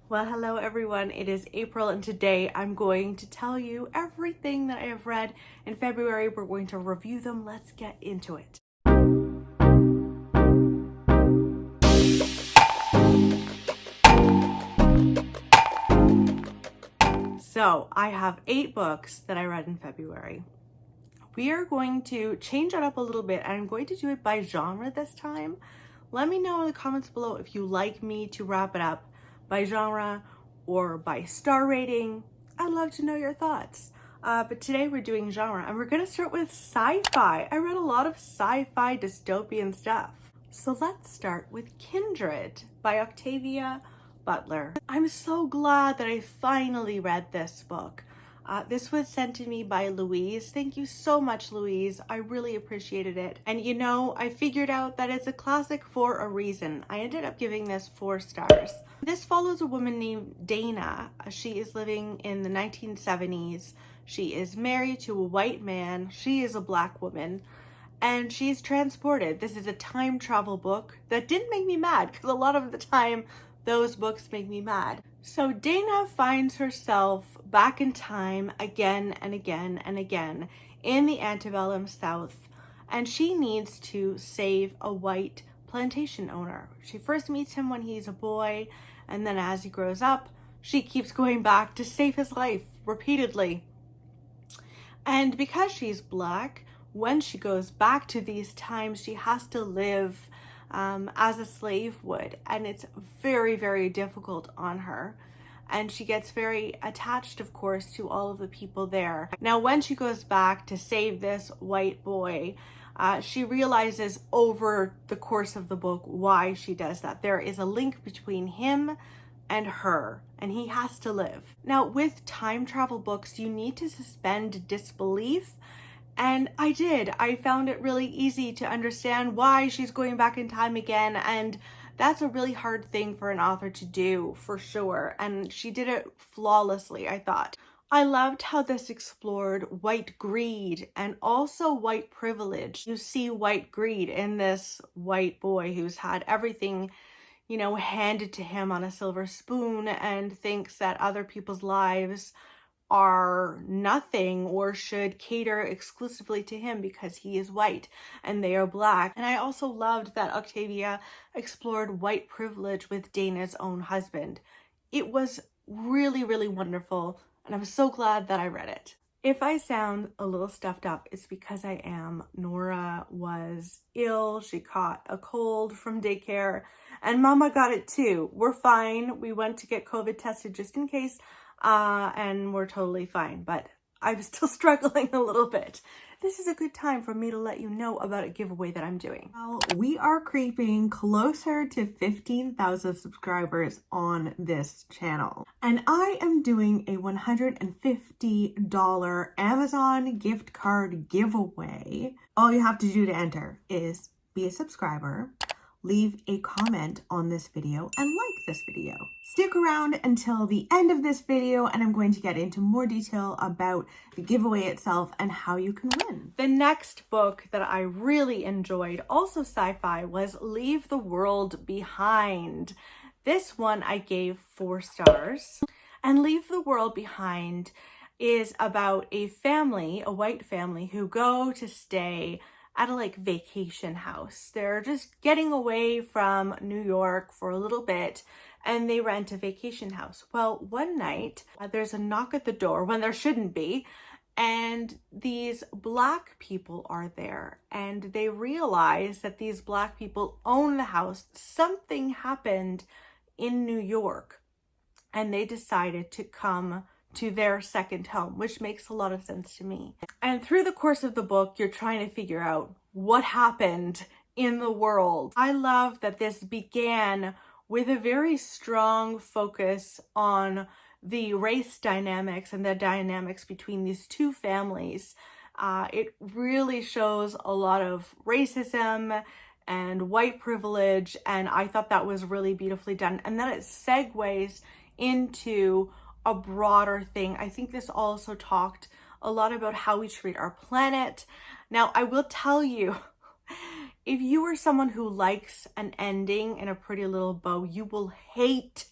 Well, hello everyone. It is April and today I'm going to tell you everything that I have read in February. We're going to review them. Let's get into it. So I have 8 books that I read in February. We are going to change it up a little bit and I'm going to do it by genre this time. Let me know in the comments below if you like me to wrap it up by genre or by star rating. I'd love to know your thoughts. But today we're doing genre and we're gonna start with sci-fi. I read a lot of sci-fi dystopian stuff. So let's start with Kindred by Octavia Butler. I'm so glad that I finally read this book. This was sent to me by Louise. Thank you so much, Louise. I really appreciated it. And you know, I figured out that it's a classic for a reason. I ended up giving this 4 stars. This follows a woman named Dana. She is living in the 1970s. She is married to a white man. She is a black woman. And she's transported. This is a time travel book that didn't make me mad because a lot of the time those books make me mad. So Dana finds herself back in time again and again and again in the antebellum South, and she needs to save a white plantation owner. She first meets him when he's a boy, and then as he grows up, she keeps going back to save his life repeatedly. And because she's black, when she goes back to these times, she has to live as a slave would, and it's very, very difficult on her. And she gets very attached, of course, to all of the people there. Now, when she goes back to save this white boy, she realizes over the course of the book why she does that. There is a link between him and her, and he has to live. Now, with time travel books, you need to suspend disbelief. And I did. I found it really easy to understand why she's going back in time again. And that's a really hard thing for an author to do, for sure. And she did it flawlessly, I thought. I loved how this explored white greed and also white privilege. You see white greed in this white boy who's had everything, you know, handed to him on a silver spoon and thinks that other people's lives are nothing or should cater exclusively to him because he is white and they are black. And I also loved that Octavia explored white privilege with Dana's own husband. It was really, really wonderful, and I'm so glad that I read it. If I sound a little stuffed up, it's because I am. Nora was ill. She caught a cold from daycare, and Mama got it too. We're fine. We went to get COVID tested just in case, and we're totally fine, but I'm still struggling a little bit. This is a good time for me to let you know about a giveaway that I'm doing. Well, we are creeping closer to 15,000 subscribers on this channel, and I am doing a $150 Amazon gift card giveaway. All you have to do to enter is be a subscriber, leave a comment on this video, and like this video. Stick around until the end of this video and I'm going to get into more detail about the giveaway itself and how you can win. The next book that I really enjoyed, also sci-fi, was Leave the World Behind. This one I gave 4 stars. And Leave the World Behind is about a family, a white family, who go to stay at a vacation house. They're just getting away from New York for a little bit and they rent a vacation house. Well, one night there's a knock at the door when there shouldn't be, and these black people are there and they realize that these black people own the house. Something happened in New York and they decided to come to their second home, which makes a lot of sense to me. And through the course of the book, you're trying to figure out what happened in the world. I love that this began with a very strong focus on the race dynamics and the dynamics between these 2 families. It really shows a lot of racism and white privilege, and I thought that was really beautifully done. And then it segues into a broader thing. I think this also talked a lot about how we treat our planet. Now, I will tell you, if you are someone who likes an ending in a pretty little bow, you will hate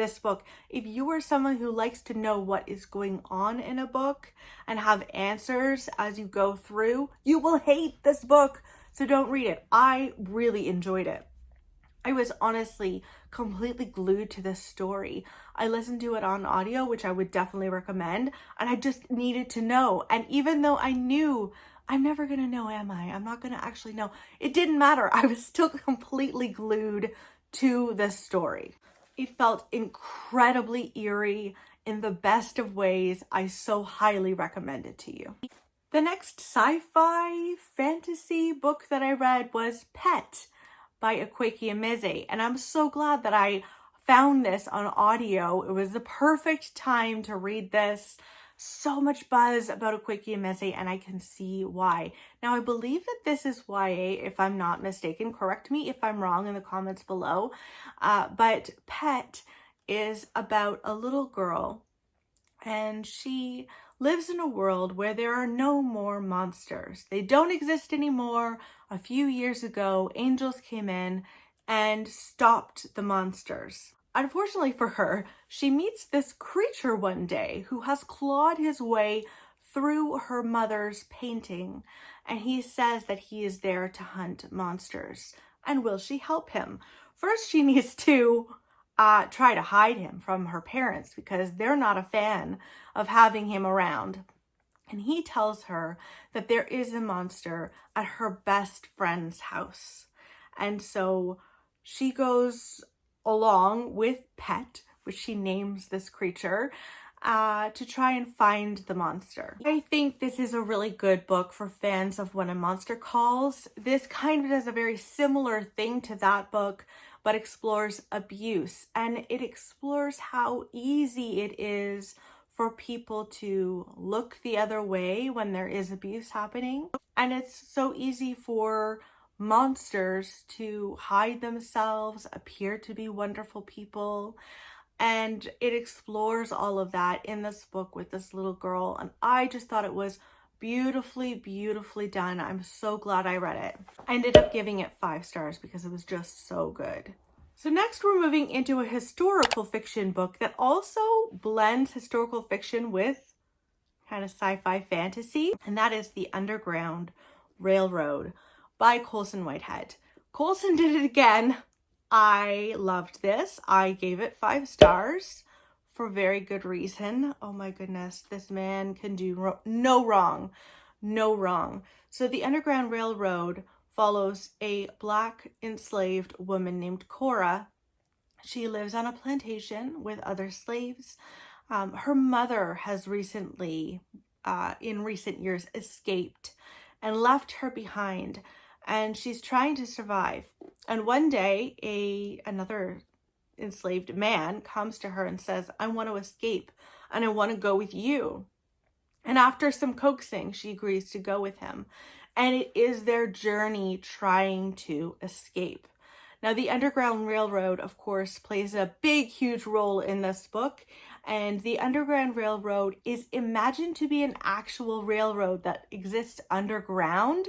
this book. If you are someone who likes to know what is going on in a book and have answers as you go through, you will hate this book. So don't read it. I really enjoyed it. I was honestly completely glued to this story. I listened to it on audio, which I would definitely recommend, and I just needed to know. And even though I knew I'm never gonna know, am I? I'm not gonna actually know. It didn't matter. I was still completely glued to this story. It felt incredibly eerie in the best of ways. I so highly recommend it to you. The next sci-fi fantasy book that I read was Pet by Akwaeke Emezi, and I'm so glad that I found this on audio. It was the perfect time to read this. So much buzz about Akwaeke Emezi, and I can see why. Now, I believe that this is YA, if I'm not mistaken. Correct me if I'm wrong in the comments below. But Pet is about a little girl, and she lives in a world where there are no more monsters. They don't exist anymore. A few years ago, angels came in and stopped the monsters. Unfortunately for her, she meets this creature one day who has clawed his way through her mother's painting, and he says that he is there to hunt monsters. And will she help him? First, she needs to try to hide him from her parents because they're not a fan of having him around. And he tells her that there is a monster at her best friend's house. And so she goes along with Pet, which she names this creature, to try and find the monster. I think this is a really good book for fans of When a Monster Calls. This kind of does a very similar thing to that book, but explores abuse, and it explores how easy it is for people to look the other way when there is abuse happening. And it's so easy for monsters to hide themselves, appear to be wonderful people. And it explores all of that in this book with this little girl. And I just thought it was beautifully, beautifully done. I'm so glad I read it. I ended up giving it 5 stars because it was just so good. So next we're moving into a historical fiction book that also blends historical fiction with kind of sci-fi fantasy, and that is The Underground Railroad by Colson Whitehead. Colson did it again. I loved this. I gave it 5 stars for very good reason. Oh my goodness, this man can do no wrong. No wrong. So The Underground Railroad follows a Black enslaved woman named Cora. She lives on a plantation with other slaves. Her mother has recently, in recent years, escaped and left her behind, and she's trying to survive. And one day, another enslaved man comes to her and says, I want to escape and I want to go with you. And after some coaxing, she agrees to go with him. And it is their journey trying to escape. Now, the Underground Railroad, of course, plays a big, huge role in this book. And the Underground Railroad is imagined to be an actual railroad that exists underground,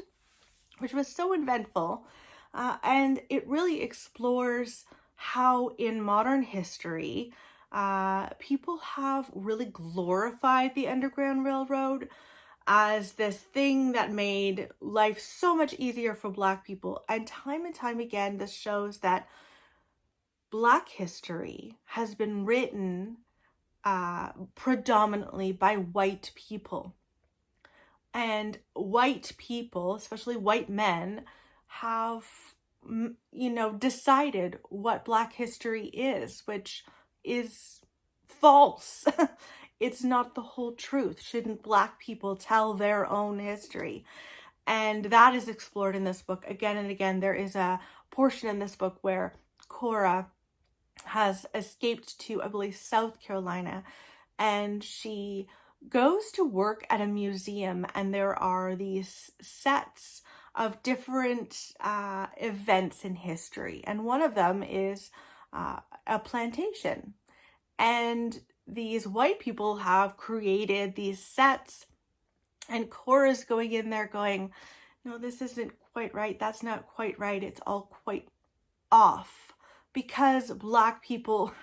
which was so inventful. And it really explores how in modern history, people have really glorified the Underground Railroad as this thing that made life so much easier for Black people. And time again, this shows that Black history has been written predominantly by white people. And white people, especially white men, have, decided what Black history is, which is false. It's not the whole truth. Shouldn't Black people tell their own history? And that is explored in this book again and again. There is a portion in this book where Cora has escaped to, I believe, South Carolina, and she goes to work at a museum, and there are these sets of different events in history, and one of them is a plantation. And these white people have created these sets, and Cora's going in there going, no, this isn't quite right. That's not quite right. It's all quite off, because Black people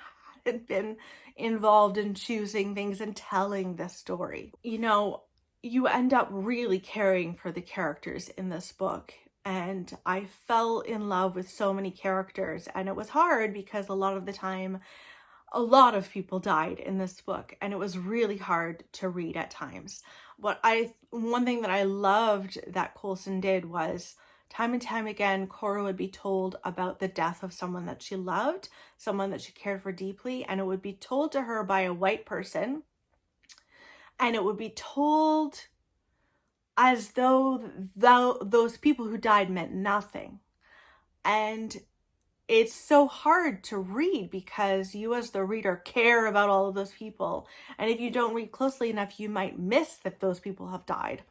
hadn't been involved in choosing things and telling this story. You know, you end up really caring for the characters in this book. And I fell in love with so many characters, and it was hard because a lot of the time, a lot of people died in this book, and it was really hard to read at times. But one thing that I loved that Coulson did was time and time again, Cora would be told about the death of someone that she loved, someone that she cared for deeply, and it would be told to her by a white person, and it would be told as though those people who died meant nothing. And it's so hard to read because you as the reader care about all of those people. And if you don't read closely enough, you might miss that those people have died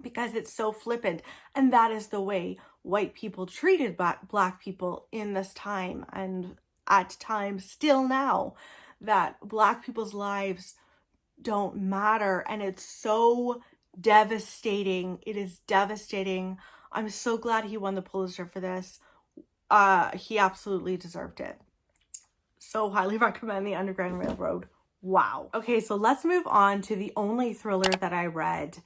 because it's so flippant. And that is the way white people treated Black people in this time, and at times still now, that Black people's lives don't matter. And it's so devastating. It is devastating. I'm so glad he won the Pulitzer for this. He absolutely deserved it. So highly recommend The Underground Railroad. Wow. Okay, so let's move on to the only thriller that I read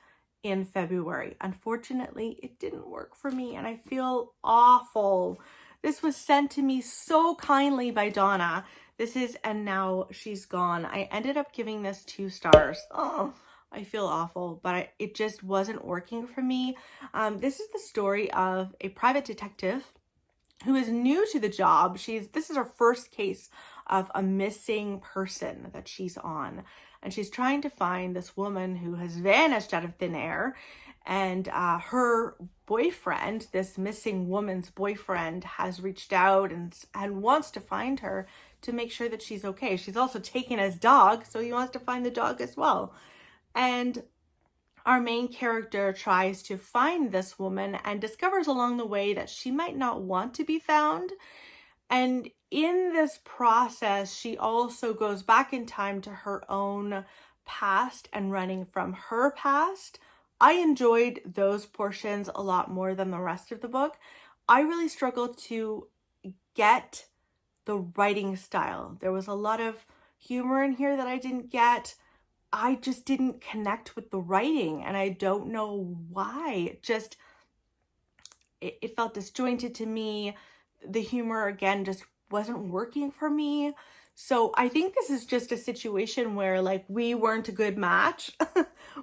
in February. Unfortunately, it didn't work for me, and I feel awful. This was sent to me so kindly by Donna. This is And Now She's Gone. I ended up giving this 2 stars. Oh, I feel awful, but it just wasn't working for me. This is the story of a private detective who is new to the job. This is her first case of a missing person that she's on. And she's trying to find this woman who has vanished out of thin air. And her boyfriend, this missing woman's boyfriend, has reached out and wants to find her to make sure that she's okay. She's also taken his dog, so he wants to find the dog as well. And our main character tries to find this woman and discovers along the way that she might not want to be found. And in this process, she also goes back in time to her own past and running from her past. I enjoyed those portions a lot more than the rest of the book. I really struggled to get the writing style. There was a lot of humor in here that I didn't get. I just didn't connect with the writing, and I don't know why. It felt disjointed to me. The humor, again, just wasn't working for me. So I think this is just a situation where, like, we weren't a good match,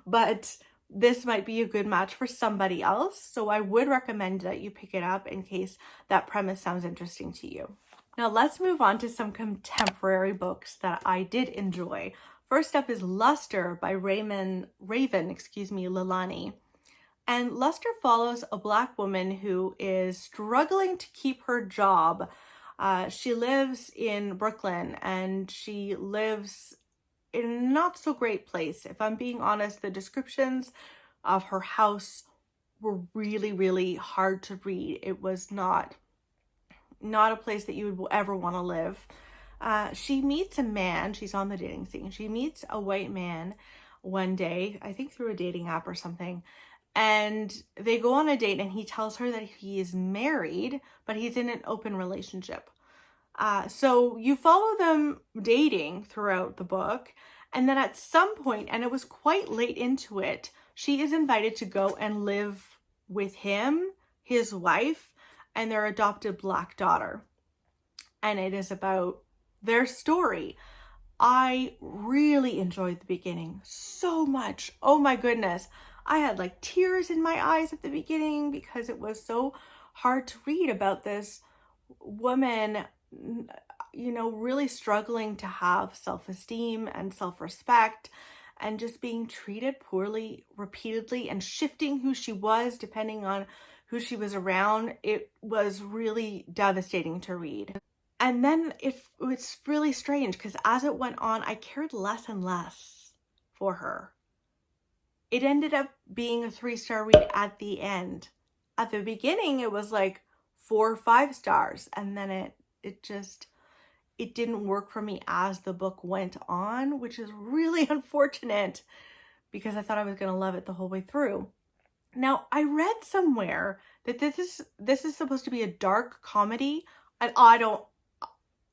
but this might be a good match for somebody else. So I would recommend that you pick it up in case that premise sounds interesting to you. Now let's move on to some contemporary books that I did enjoy. First up is Luster by Raven Leilani. And Luster follows a Black woman who is struggling to keep her job. She lives in Brooklyn, and she lives in a not so great place. If I'm being honest, the descriptions of her house were really, really hard to read. It was not a place that you would ever want to live. She meets a man. She's on the dating scene. She meets a white man one day, I think through a dating app or something. And they go on a date, and he tells her that he is married, but he's in an open relationship. So you follow them dating throughout the book. And then at some point, and it was quite late into it, she is invited to go and live with him, his wife, and their adopted Black daughter. And it is about their story. I really enjoyed the beginning so much. Oh my goodness. I had like tears in my eyes at the beginning because it was so hard to read about this woman, you know, really struggling to have self-esteem and self-respect, and just being treated poorly repeatedly and shifting who she was depending on who she was around. It was really devastating to read. And then it's really strange because as it went on, I cared less and less for her. It ended up being a 3-star read at the end. At the beginning, it was like 4 or 5 stars. And then it didn't work for me as the book went on, which is really unfortunate because I thought I was going to love it the whole way through. Now, I read somewhere that this is supposed to be a dark comedy, and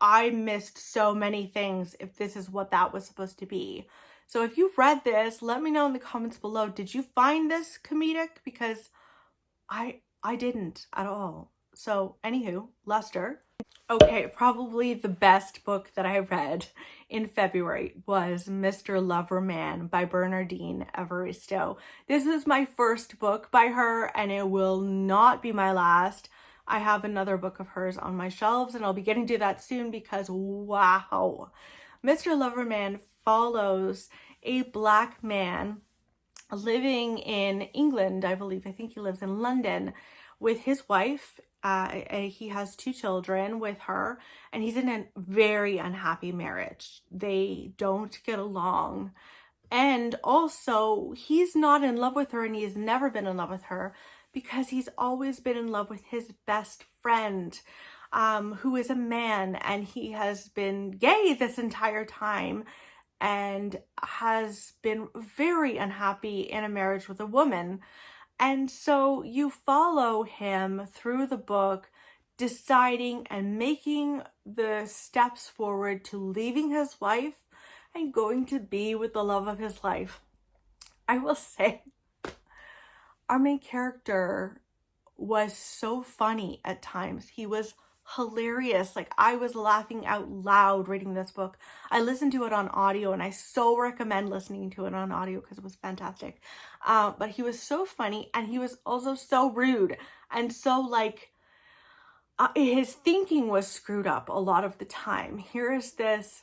I missed so many things if this is what that was supposed to be. So if you've read this, let me know in the comments below. Did you find this comedic? Because I didn't at all. So anywho, Lester. Okay, probably the best book that I read in February was Mr. Loverman by Bernardine Evaristo. This was my first book by her, and it will not be my last. I have another book of hers on my shelves, and I'll be getting to that soon because wow. Mr. Loverman follows a Black man living in England, I believe. I think he lives in London with his wife. He has 2 children with her, and he's in a very unhappy marriage. They don't get along. And also, he's not in love with her, and he's never been in love with her because he's always been in love with his best friend, who is a man, and he has been gay this entire time and has been very unhappy in a marriage with a woman. And so you follow him through the book, deciding and making the steps forward to leaving his wife and going to be with the love of his life. I will say, our main character was so funny at times. He was hilarious. Like, I was laughing out loud reading this book. I listened to it on audio, and I so recommend listening to it on audio because it was fantastic. But he was so funny, and he was also so rude, and so like his thinking was screwed up a lot of the time. Here is this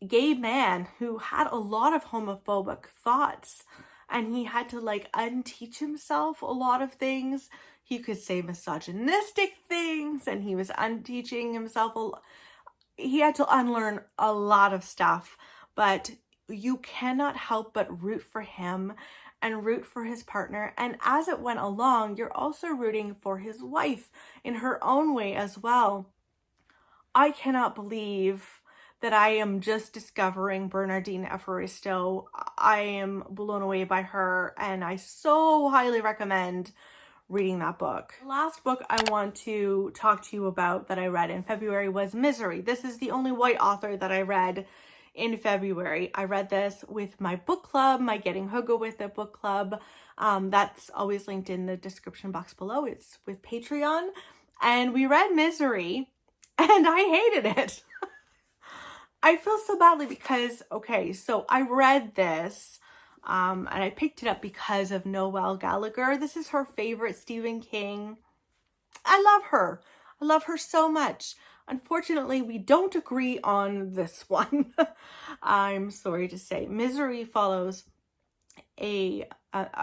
gay man who had a lot of homophobic thoughts, and he had to like unteach himself a lot of things. He could say misogynistic things, and he was unteaching himself. He had to unlearn a lot of stuff, but you cannot help but root for him and root for his partner. And as it went along, you're also rooting for his wife in her own way as well. I cannot believe that I am just discovering Bernardine Evaristo. I am blown away by her, and I so highly recommend reading that book. The last book I want to talk to you about that I read in February was Misery. This is the only white author that I read in February. I read this with my book club, my Getting Hygge with It book club. That's always linked in the description box below. It's with Patreon. And we read Misery, and I hated it. I feel so badly because, okay, so I read this and I picked it up because of Noelle Gallagher. This is her favorite Stephen King. I love her. I love her so much. Unfortunately, we don't agree on this one. I'm sorry to say. Misery follows a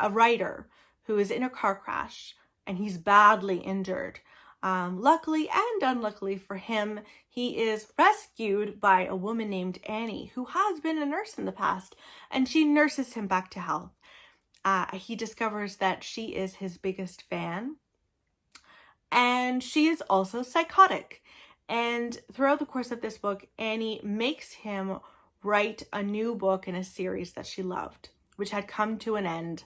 writer who is in a car crash, and he's badly injured. Luckily and unluckily for him, he is rescued by a woman named Annie, who has been a nurse in the past, and she nurses him back to health. He discovers that she is his biggest fan, and she is also psychotic. And throughout the course of this book, Annie makes him write a new book in a series that she loved, which had come to an end,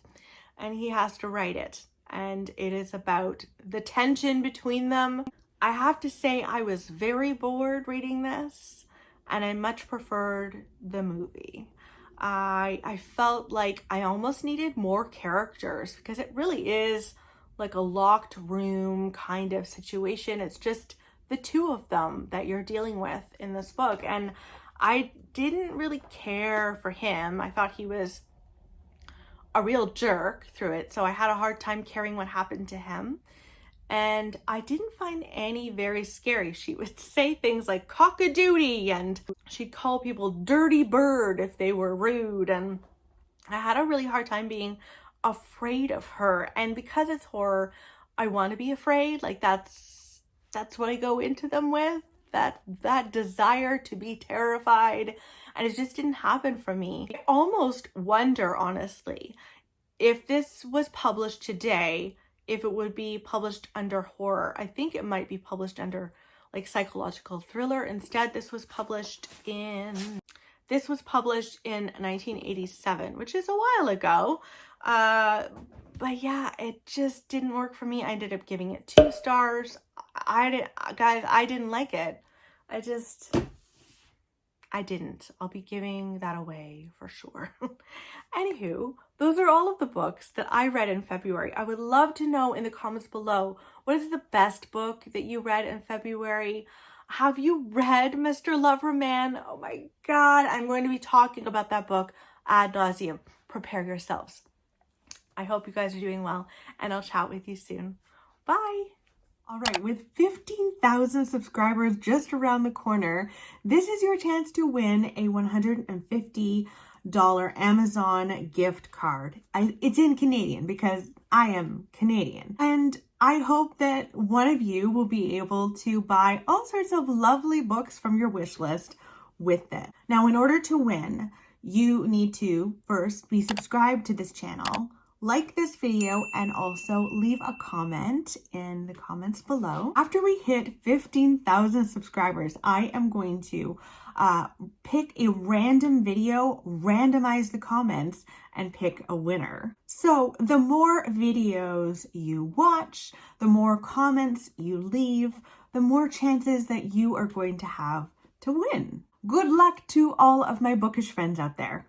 and he has to write it. And it is about the tension between them. I have to say I was very bored reading this, and I much preferred the movie. I felt like I almost needed more characters because it really is like a locked room kind of situation. It's just the 2 of them that you're dealing with in this book, and I didn't really care for him. I thought he was a real jerk through it, so I had a hard time caring what happened to him. And I didn't find Annie very scary. She would say things like cock-a-doodle, and she'd call people dirty bird if they were rude, and I had a really hard time being afraid of her. And because it's horror, I want to be afraid. Like, that's what I go into them with, that desire to be terrified, and it just didn't happen for me. I almost wonder, honestly, if this was published today, if it would be published under horror. I think it might be published under like psychological thriller. Instead, this was published in 1987, which is a while ago. But yeah, it just didn't work for me. I ended up giving it 2 stars. I didn't like it. I didn't. I'll be giving that away for sure. Anywho, those are all of the books that I read in February. I would love to know in the comments below, what is the best book that you read in February? Have you read Mr. Loverman? Oh my God, I'm going to be talking about that book ad nauseum. Prepare yourselves. I hope you guys are doing well, and I'll chat with you soon. Bye. All right, with 15,000 subscribers just around the corner, this is your chance to win a $150 Amazon gift card. It's in Canadian because I am Canadian. And I hope that one of you will be able to buy all sorts of lovely books from your wish list with it. Now, in order to win, you need to first be subscribed to this channel, like this video, and also leave a comment in the comments below. After we hit 15,000 subscribers, I am going to pick a random video, randomize the comments, and pick a winner. So the more videos you watch, the more comments you leave, the more chances that you are going to have to win. Good luck to all of my bookish friends out there.